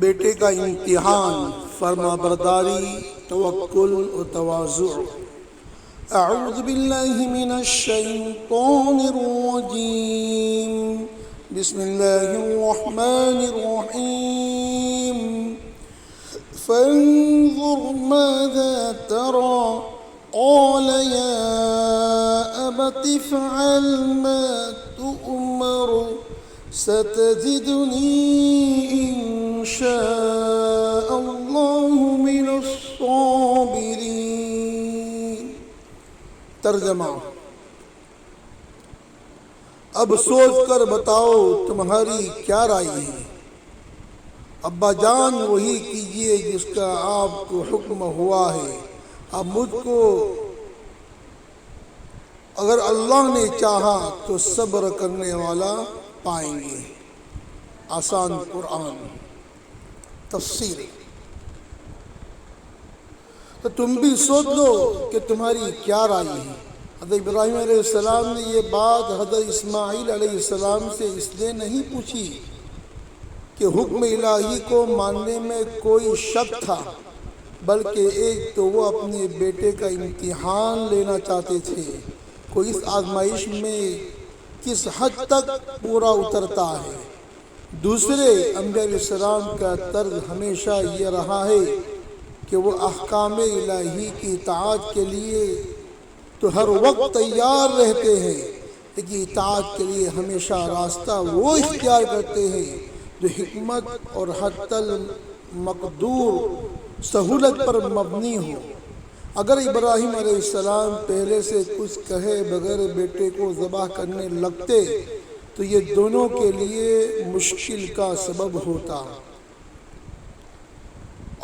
بیٹے کا امتحان، فرما برداری، توکل و تواضع۔ اعوذ باللہ من الشیطان الرجیم، بسم اللہ الرحمن الرحیم۔ فانظر ماذا ترى قال يا أبت افعل ما تؤمر ستجدني إن شاء الله من الصابرين۔ ترجمہ: اب سوچ کر بتاؤ تمہاری کیا رائے ہے۔ ابا جان وہی کیجئے جس کا آپ کو حکم ہوا ہے۔ اب مجھ کو اگر اللہ نے چاہا تو صبر کرنے والا پائیں گے۔ آسان قرآن۔ تفسیر: تو تم بھی سوچ لو کہ تمہاری کیا رائے ہے۔ حضرت ابراہیم علیہ السلام نے یہ بات حضرت اسماعیل علیہ السلام سے اس لیے نہیں پوچھی کہ حکم الہی کو ماننے میں کوئی شک تھا، بلکہ ایک تو وہ اپنے بیٹے کا امتحان لینا چاہتے تھے کہ اس آزمائش میں کس حد تک پورا اترتا ہے۔ دوسرے، انبیاء علیہ السلام کا طرز ہمیشہ یہ رہا ہے کہ وہ احکام الہی کی اطاعت کے لیے تو ہر وقت تیار رہتے ہیں، لیکن اطاعت کے لیے ہمیشہ راستہ وہ اختیار کرتے ہیں جو حکمت اور حتی المقدور سہولت پر مبنی ہو۔ اگر ابراہیم علیہ السلام پہلے سے کچھ کہے بغیر بیٹے کو ذبح کرنے لگتے تو یہ دونوں کے لیے مشکل کا سبب ہوتا۔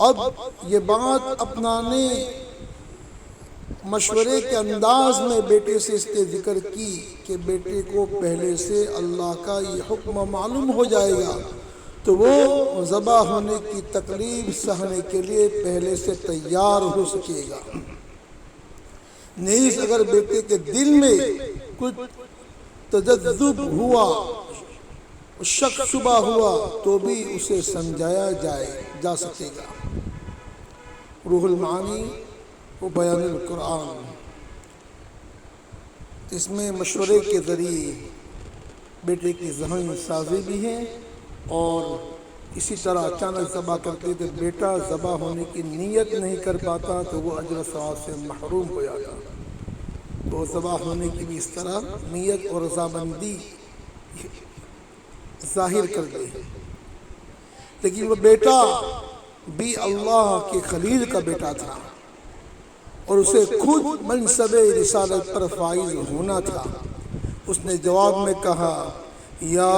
اب یہ بات اپنانے مشورے کے انداز میں بیٹے سے اس نے ذکر کی کہ بیٹے کو پہلے سے اللہ کا یہ حکم معلوم ہو جائے گا تو وہ ذبح ہونے کی تکلیف سہنے کے لیے پہلے سے تیار ہو سکے گا۔ نیز اگر بیٹے کے دل میں کچھ تجذب ہوا، شک شبہ ہوا تو بھی اسے سمجھایا جا سکے گا۔ روح المعانی و بیان القرآن۔ اس میں مشورے کے ذریعے بیٹے کی ذہن سازی بھی ہے، اور اسی طرح اچانک ذبح کرتے تو بیٹا ذبح ہونے کی نیت نہیں کر پاتا تو وہ اجر و ثواب سے محروم ہو جاتا۔ تو ذبح ہونے کی بھی اس طرح نیت اور رضامندی ظاہر کر دے۔ لیکن وہ بیٹا بھی اللہ کے خلیل کا بیٹا تھا اور اسے خود منصب رسالت پر فائز ہونا تھا۔ اس نے جواب میں کہا یا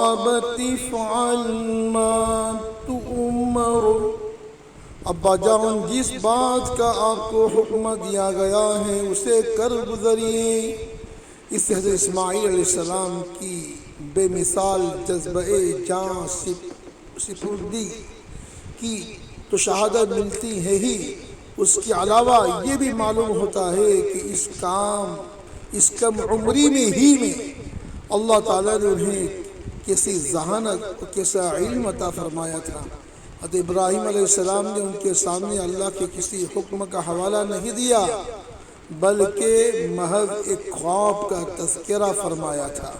ابت افعل ما تؤمر۔ ابا جان جس بات کا آپ کو حکم دیا گیا ہے اسے کر گزریے۔ اس سے حضرت اسماعیل علیہ السلام کی بے مثال جذبہ جاں سپردی کی تو شہادت ملتی ہے ہی، اس کے علاوہ یہ بھی معلوم ہوتا ہے کہ اس کم عمری میں اللہ تعالیٰ نے انہیں کیسی ذہانت اور کیسا علم عطا فرمایا تھا۔ حضرت ابراہیم علیہ السلام نے ان کے سامنے اللہ کے کسی حکم کا حوالہ نہیں دیا، بلکہ محض ایک خواب کا تذکرہ فرمایا تھا۔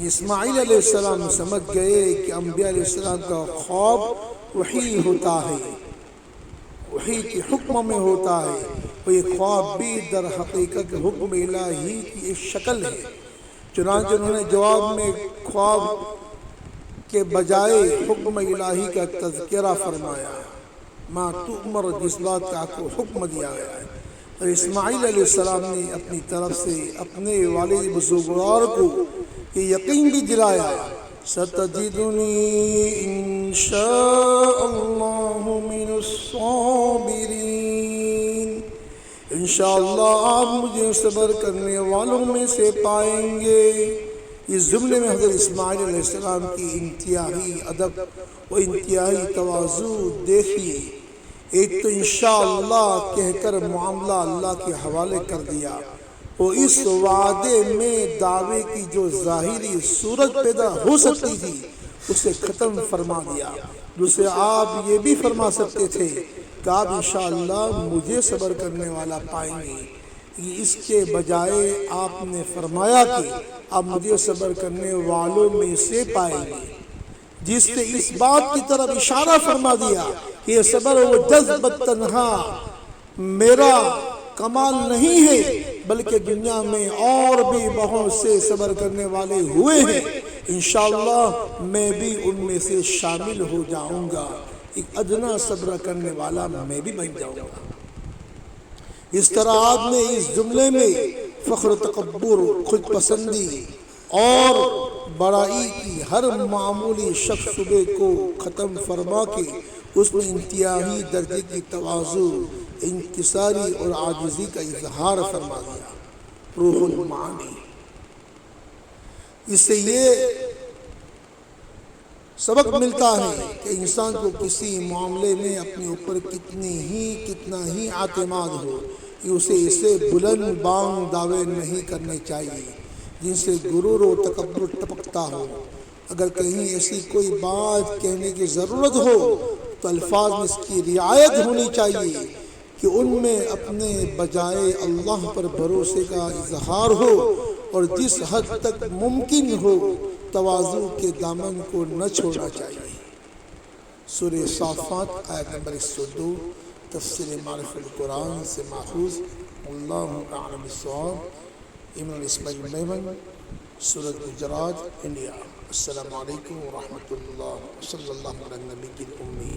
اسماعیل علیہ السلام سمجھ گئے کہ انبیاء علیہ السلام کا خواب وحی ہوتا ہے، وحی کے حکم میں ہوتا ہے، اور یہ خواب بھی در حقیقت حکم الہی کی ایک شکل ہے۔ چنانچہ انہوں نے جواب میں خواب کے بجائے حکم الہی کا تذکرہ فرمایا، ما تؤمر، جس بات کا آپ کو حکم دیا گیا ہے۔ اور اسماعیل علیہ السلام نے اپنی طرف سے اپنے والد بزرگوار کو یہ یقین بھی دلایا، ستجدنی انشاء اللہ من الصابرین، انشاءاللہ آپ مجھے صبر کرنے والوں میں سے پائیں گے۔ اس جملے میں حضرت اسماعیل علیہ السلام کی انتہائی ادب و انتہائی تواضع دیکھیے۔ ایک تو انشاءاللہ کہہ کر معاملہ اللہ کے حوالے کر دیا، اور اس وعدے میں دعوے کی جو ظاہری صورت پیدا ہو سکتی تھی اسے ختم فرما دیا۔ دوسرے آپ یہ بھی فرما سکتے تھے کہ آپ انشاءاللہ مجھے صبر کرنے والا پائیں گے، اس کے بجائے آپ نے فرمایا کہ آپ مجھے صبر کرنے والوں میں سے پائیں گے، جس سے اس بات کی طرف اشارہ فرما دیا کہ یہ صبر و جذبت تنہا میرا کمال نہیں ہے، بلکہ دنیا میں اور بھی بہت سے صبر کرنے والے ہوئے ہیں، انشاءاللہ میں بھی ان میں سے شامل ہو جاؤں گا، ایک ادنا صبر کرنے والا میں بھی بن جاؤں گا۔ اس طرح آپ نے اس جملے میں فخر و تکبر، خود پسندی اور بڑائی کی ہر معمولی شبے کو ختم فرما کے اس میں انتہائی درجے کی تواضع، انکساری اور عاجزی کا اظہار فرما دیا۔ روح المعانی، اس سے یہ سبق ملتا ہے کہ انسان کو کسی معاملے میں اپنے اوپر کتنا ہی اعتماد ہو کہ اسے اسے بلند بانگ دعوے نہیں کرنے چاہیے جن سے غرور و تکبر ٹپکتا ہو۔ اگر کہیں ایسی کوئی بات کہنے کی ضرورت ہو تو الفاظ میں اس کی رعایت ہونی چاہیے کہ ان میں اپنے بجائے اللہ پر بھروسے کا اظہار ہو، اور جس حد تک ممکن ہو تواضع کے دامن کو نہ چھوڑنا چاہیے۔ سورہ صافات آیت نمبر 102، تفسیر معرف القرآن سے ماخوذ۔ اللہ اعلم بالصواب۔ عمران اسماعیل میمن، سورۃ گجرات، انڈیا۔ السلام علیکم ورحمۃ اللہ، صلی اللہ علیہ نبی الأمی۔